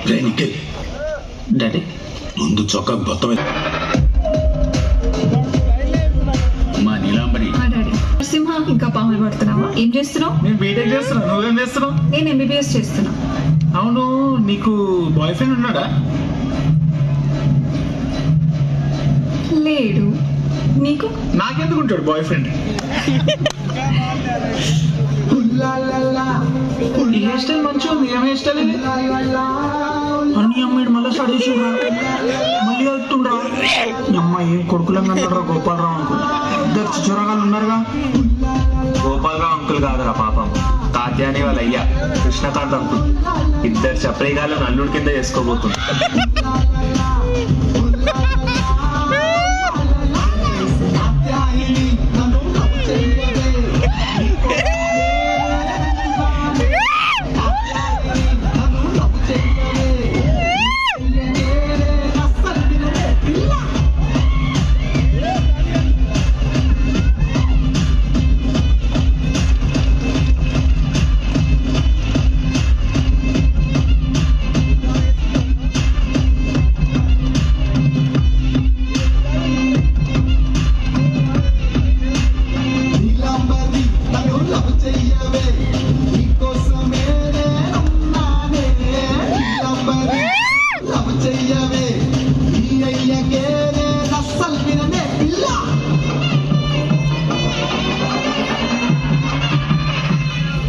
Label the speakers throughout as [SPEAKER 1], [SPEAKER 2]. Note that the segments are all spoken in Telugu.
[SPEAKER 1] నిఖిల్
[SPEAKER 2] డాడీ
[SPEAKER 1] ముందు చొక్కా మొత్తం మా నీలాంబరి.
[SPEAKER 3] సింహ ఇంకా పాములు పడుతున్నావా? ఏం చేస్తున్నావు?
[SPEAKER 2] నేను బీటెక్ చేస్తున్నా. నువ్వేం చేస్తున్నావు?
[SPEAKER 3] నేను MBBS చేస్తున్నా.
[SPEAKER 2] అవును, నీకు బాయ్ ఫ్రెండ్ ఉన్నాడా?
[SPEAKER 3] లేడు. నీకు?
[SPEAKER 2] నాకెందుకు ఉంటాడు బాయ్ ఫ్రెండ్? ఈ హెయిర్ స్టైల్ మంచిగా ఉంది. ఏం హెయిర్ స్టైల్ ఇది? అన్ని అమ్మాయి మళ్ళీ స్టార్ట్ చేసిండ్రా, మళ్ళీ వెళ్తుండ్రా. ఈ అమ్మాయి ఏం కొడుకులంగా అన్నాడు గోపాలరావు అంకుల్. ఇద్దరు చిచ్చరగాళ్ళు ఉన్నారుగా.
[SPEAKER 4] గోపాలరావు అంకుల్ కాదురా పాపం, కాత్యాని వాళ్ళ అయ్యా కృష్ణకాంత్ అంకుల్. ఇద్దరు చప్రేగాళ్ళు నల్లుడి కింద చేసుకోబోతుంది.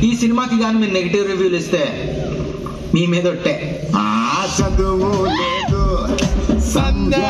[SPEAKER 5] ఈ సినిమాకి కానీ మీరు నెగిటివ్ రివ్యూలు ఇస్తే మీ మీద ఒట్టే.
[SPEAKER 1] చదువు లేదు సంధ్య